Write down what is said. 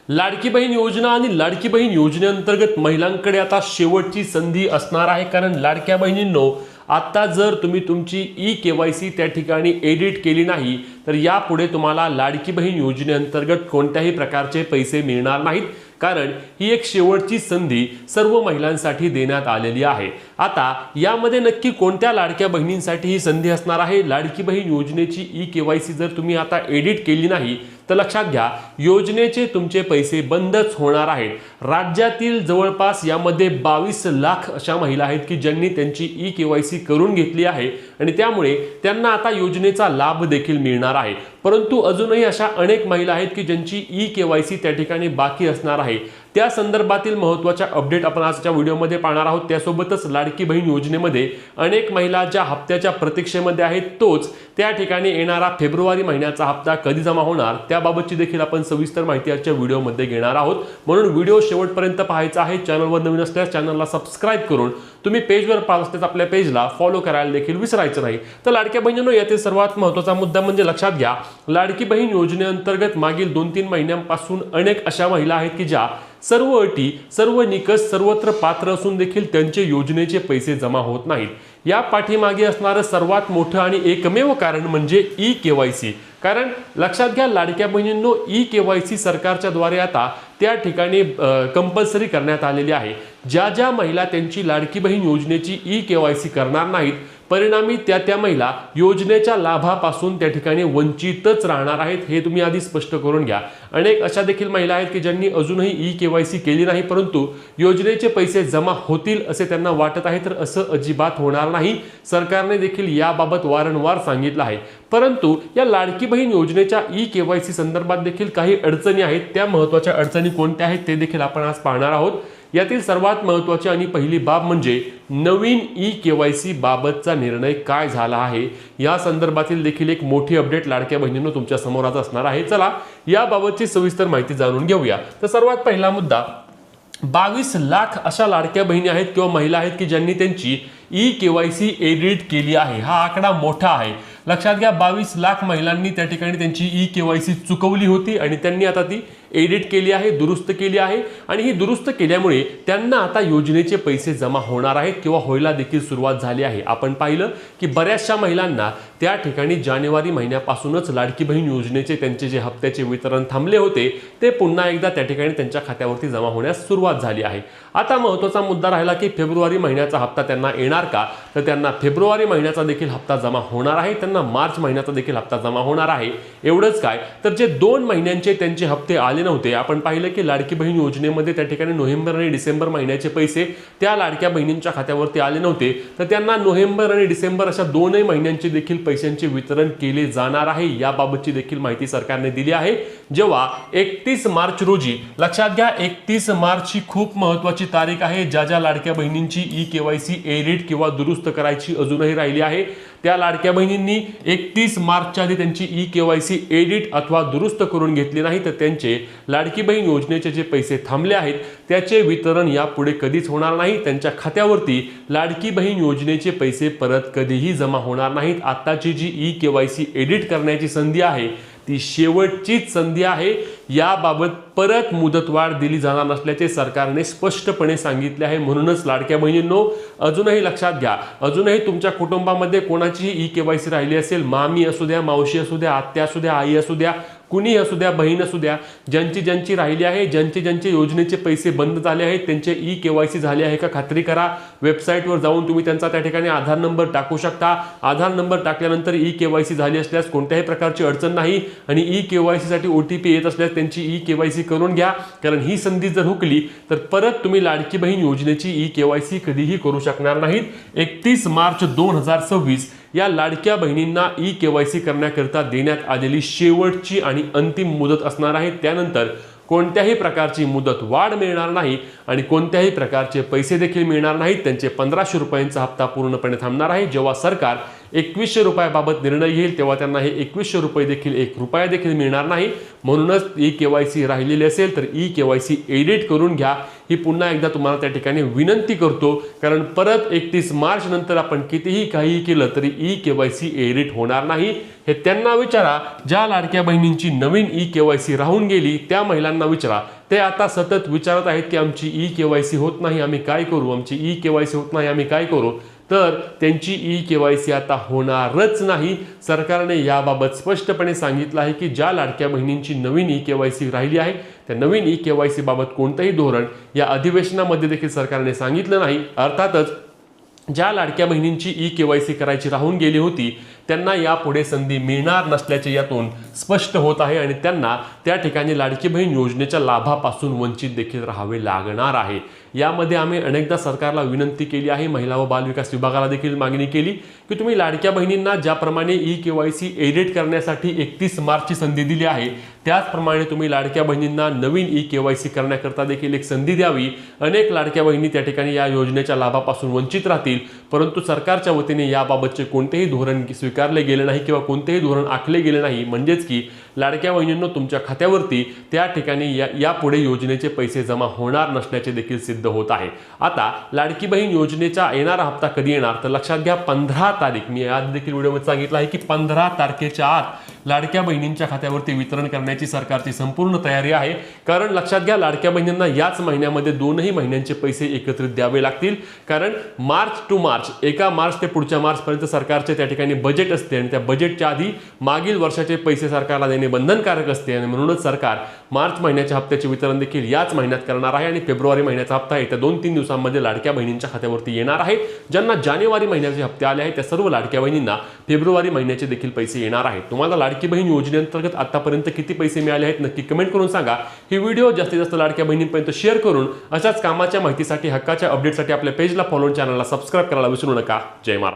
लाडकी बहीण योजना आणि लाडकी बहीण योजनेअंतर्गत महिलांकडे आता शेवटची संधी असणार आहे। कारण लाडक्या बहिणींनो, आता जर तुम्ही तुमची ई-केवायसी त्या ठिकाणी एडिट केली नाही तर यापुढे तुम्हाला लाडकी बहीण योजनेअंतर्गत कोणत्याही प्रकारचे पैसे मिळणार नाहीत। कारण ही एक शेवटची संधी सर्व महिलांसाठी देण्यात आलेली आहे। आता यामध्ये नक्की कोणत्या लाडक्या बहिणींसाठी ही संधी असणार आहे? लाडकी बहीण योजनेची ई-केवायसी जर तुम्ही आता एडिट केली नाही तर लक्षात घ्या, योजनेचे तुमचे पैसे बंदच होणार आहेत। राज्यातील जवळपास यामध्ये 22 लाख अशा महिला आहेत की ज्यांनी त्यांची ई-केवायसी करून घेतली आहे आणि त्यामुळे त्यांना आता योजनेचा लाभ देखील मिळणार आहे। परंतु अजूनही अशा अनेक महिला आहेत की ज्यांची ई-केवायसी त्या ठिकाणी बाकी असणार आहे। त्या संदर्भातील महत्त्वाच्या अपडेट आपण आजच्या व्हिडिओमध्ये पाहणार आहोत। त्यासोबतच लाडकी बहीण योजनेमध्ये अनेक महिला ज्या हप्त्याच्या प्रतीक्षेमध्ये आहेत, तोच त्या ठिकाणी येणारा फेब्रुवारी महिन्याचा हप्ता कधी जमा होणार त्याबाबतची देखील आपण सविस्तर माहिती आजच्या व्हिडिओमध्ये घेणार आहोत। म्हणून व्हिडिओ शेवटपर्यंत पाहायचा आहे। चॅनलवर नवीन असल्यास चॅनलला सबस्क्राइब करून तुम्ही पेजवर पाहत असल्यास आपल्या पेजला फॉलो करायला देखील विसरायचं नाही। तर लाडक्या बहिणींनो, यातील सर्वात महत्त्वाचा मुद्दा म्हणजे लक्षात घ्या, लाडकी बहीण योजनेअंतर्गत मागील 2-3 महिन्यांपासून अनेक अशा महिला आहेत की ज्या सर्व अटी, सर्व निकष, सर्वत्र पात्र असून देखील त्यांचे योजनेचे पैसे जमा होत नाहीत। या पाठीमागे असणारं सर्वात मोठं आणि एकमेव कारण म्हणजे ई-केवायसी। कारण लक्षात घ्या लाडक्या बहिणींनो, ई-केवायसी सरकारच्या द्वारे आता त्या ठिकाणी कंपल्सरी करण्यात आलेली आहे। ज्या महिला त्यांची लाडकी बहीण योजनेची ई-केवायसी करणार नाहीत, परिणामी त्या महिला योजनेच्या लाभापासून त्या ठिकाणी वंचितच राहणार आहेत। हे तुम्ही आधी स्पष्ट करून घ्या। अनेक अशा देखील महिला आहेत की ज्यांनी अजूनही ई-केवायसी केली नाही, परंतु योजनेचे पैसे जमा होतील असे त्यांना वाटत आहे। तर असं अजिबात होणार नाही। सरकारने देखील याबाबत वारंवार सांगितलं आहे। परंतु या लाडकी बहीण योजनेच्या ई-केवायसी संदर्भात देखील काही अडचणी आहेत। त्या महत्त्वाच्या अडचणी कोणत्या आहेत ते देखील आपण आज पाहणार आहोत। यातील सर्वात महत्त्वाची आणि पहिली बाब म्हणजे नवीन ई-केवायसी बाबतचा निर्णय काय झाला आहे। या संदर्भातील देखील एक मोठी अपडेट लाडक्या बहिणींनो तुमच्या समोर आज असणार आहे। चला याबाबतची सविस्तर माहिती जाणून घेऊया। तर सर्वात पहिला मुद्दा, 22 लाख अशा लाडक्या बहिणी आहेत किंवा महिला आहेत की ज्यांनी त्यांची ई-केवायसी एडिट केली आहे। हा आकडा मोठा आहे। लक्षात घ्या, 22 लाख महिलांनी त्या ठिकाणी त्यांची ई-केवायसी चुकवली होती आणि त्यांनी आता ती एडिट केली आहे, दुरुस्त केली आहे आणि ही दुरुस्त केल्यामुळे त्यांना आता योजनेचे पैसे जमा होणार आहेत किंवा व्हायला देखील सुरुवात झाली आहे। आपण पाहिलं की बऱ्याचशा महिलांना त्या ठिकाणी जानेवारी महिन्यापासूनच लाडकी बहीण योजनेचे त्यांचे जे हप्त्याचे वितरण थांबले होते ते पुन्हा एकदा त्या ठिकाणी त्यांच्या खात्यावरती जमा होण्यास सुरुवात झाली आहे। आता महत्त्वाचा मुद्दा राहिला की फेब्रुवारी महिन्याचा हप्ता त्यांना येणार का? तर त्यांना फेब्रुवारी महिन्याचा देखील हप्ता जमा होणार आहे, त्यांना मार्च महिन्याचा देखील हप्ता जमा होणार आहे। एवढंच काय, तर जे 2 महिन्यांचे त्यांचे हप्ते आले नव्हते, आपण पाहिलं की लाडकी बहीण योजनेमध्ये त्या ठिकाणी नोव्हेंबर आणि डिसेंबर महिन्याचे पैसे त्या लाडक्या बहिणींच्या खात्यावरती आले नव्हते, तर त्यांना नोव्हेंबर आणि डिसेंबर अशा 2 महिन्यांचे देखील पैशांचे वितरण केले जाणार आहे। याबाबतची देखील माहिती सरकारने दिली आहे। जेव्हा 31 मार्च रोजी, लक्षात घ्या 31 मार्च ही खूप महत्त्वाची तारीख आहे। ज्या लाडक्या बहिणींची ई-केवायसी एडिट किंवा दुरुस्त करायची अजूनही राहिली आहे, त्या लाडक्या बहिणींनी 31 मार्चच्या आधी त्यांची ई-केवायसी एडिट अथवा दुरुस्त करून घेतली नाही तर त्यांचे लाडकी बहीण योजनेचे जे पैसे थांबले आहेत त्याचे वितरण यापुढे कधीच होणार नाही। त्यांच्या खात्यावरती लाडकी बहीण योजनेचे पैसे परत कधीही जमा होणार नाहीत। आताची जी ई-केवायसी एडिट करण्याची संधी आहे ती शेवटचीच संधी आहे। याबाबत परत मुदतवाढ दिली जाणार नसल्याचे सरकारने स्पष्टपणे सांगितले आहे। म्हणूनच लाडक्या बहिणींनो, अजूनही लक्षात घ्या, अजूनही तुमच्या कुटुंबामध्ये कोणाचीही ई-केवायसी राहिली असेल, मामी असू द्या, मावशी असू द्या, आत्या असू द्या, आई असू द्या, कुणी असू द्या, बहीण असू द्या, ज्यांची राहिली आहे, ज्यांचे योजनेचे पैसे बंद झाले आहेत, त्यांचे ई-केवायसी झाले आहे का खात्री करा। वेबसाईटवर जाऊन तुम्ही त्यांचा त्या ठिकाणी आधार नंबर टाकू शकता। आधार नंबर टाकल्यानंतर ई-केवायसी झाली असल्यास कोणत्याही प्रकारची अडचण नाही आणि ई-केवायसी साठी OTP येत असल्यास त्यांची ई-केवायसी करून घ्या। कारण ही संधी जर हुकली तर परत तुम्ही लाडकी बहीण योजनेची ई-केवायसी कधीही करू शकणार नाहीत। 31 मार्च 2026 या लाडक्या बहिणींना ई-केवायसी करण्याकरिता देण्यात आलेली शेवटची आणि अंतिम मुदत असणार आहे। त्यानंतर कोणत्याही प्रकारची मुदत वाढ मिळणार नाही आणि कोणत्याही प्रकारचे पैसे देखील मिळणार नाहीत। त्यांचे 1500 रुपयांचा हप्ता पूर्णपणे थांबणार आहे। जेव्हा सरकार 2100 रुपयाबाबत निर्णय घेईल तेव्हा त्यांना हे 2100 रुपये देखील 1 रुपया देखील मिळणार नाही। म्हणूनच ई-केवायसी राहिलेली असेल तर ई-केवायसी एडिट करून घ्या, ही पुन्हा एकदा तुम्हाला त्या ठिकाणी विनंती करतो। कारण परत 31 मार्च नंतर आपण कितीही काही केलं तरी ई-केवायसी एडिट होणार नाही। हे त्यांना विचारा ज्या लाडक्या बहिणींची नवीन ई-केवायसी राहून गेली, त्या महिलांना विचारा। ते आता सतत विचारत आहेत की आमची ई-केवायसी होत नाही, आम्ही काय करू, आमची ई-केवायसी होत नाही, आम्ही काय करू। तर त्यांची ई-केवायसी आता होणारच नाही। सरकारने याबाबत स्पष्टपणे सांगितलं आहे की ज्या लाडक्या बहिणींची नवीन ई-केवायसी राहिली आहे त्या नवीन ई-केवायसी बाबत कोणतंही धोरण या अधिवेशनामध्ये देखील सरकारने सांगितलं नाही। अर्थातच ज्या लाडक्या बहिणींची ई-केवायसी करायची राहून गेली होती त्यांना यापुढे संधी मिळणार नसल्याचे यातून स्पष्ट होत आहे आणि त्यांना त्या ठिकाणी लाडकी बहीण योजनेच्या लाभापासून वंचित देखील राहावे लागणार आहे। यामध्ये आम्ही अनेकदा सरकारला विनंती केली आहे, महिला व बालविकास विभागाला देखील मागणी केली की तुम्ही लाडक्या बहिणींना ज्याप्रमाणे ई-केवायसी एडिट करण्यासाठी 31 मार्चची संधी दिली आहे त्याचप्रमाणे तुम्ही लाडक्या बहिणींना नवीन ई-केवायसी करण्याकरता देखील एक संधी द्यावी। अनेक लाडक्या बहिणी त्या ठिकाणी या योजनेच्या लाभापासून वंचित राहतील, परंतु सरकारच्या वतीने याबाबतचे कोणतेही धोरण स्वीकारले गेले नाही किंवा कोणतेही धोरण आखले गेले नाही। म्हणजेच की लाडक्या बहिणींनो तुमच्या खात्यावरती त्या ठिकाणी यापुढे योजनेचे पैसे जमा होणार नसल्याचे देखील सिद्ध होत आहे। आता लाडकी बहीण योजनेचा येणारा हप्ता कधी येणार तर लक्षात घ्या 15 तारीख, मी आज देखील व्हिडिओमध्ये सांगितलं आहे की 15 तारखेच्या आत लाडक्या बहिणींच्या खात्यावरती वितरण करण्याची सरकारची संपूर्ण तयारी आहे। कारण लक्षात घ्या लाडक्या बहिणींना याच महिन्यामध्ये 2 महिन्यांचे पैसे एकत्रित द्यावे लागतील। कारण मार्च टू मार्च, एका मार्च ते पुढच्या मार्च पर्यंत सरकारचे त्या ठिकाणी बजेट असते आणि त्या बजेटच्या आधी मागील वर्षाचे पैसे सरकारला देणे बंधनकारक असते आणि म्हणूनच सरकार मार्च महिन्याच्या हप्त्याचे वितरण देखील याच महिन्यात करणार आहे आणि फेब्रुवारी महिन्याचा हप्ता येत्या 2-3 दिवसांमध्ये लाडक्या बहिणींच्या खात्यावरती येणार आहे। ज्यांना जानेवारी महिन्याचे हप्ते आले आहेत त्या सर्व लाडक्या बहिणींना फेब्रुवारी महिन्याचे देखील पैसे येणार आहेत। तुम्हाला लाडकी बहीण योजनेअंतर्गत आतापर्यंत किती पैसे मिळाले आहेत नक्की कमेंट करून सांगा। ही व्हिडिओ जास्तीत जास्त लाडक्या बहिणींपर्यंत शेअर करून अशाच कामाच्या माहितीसाठी, हक्काच्या अपडेटसाठी आपल्या पेजला फॉलो, चॅनलला सबस्क्राइब करायला विसरू नका। जय महाराष्ट्र।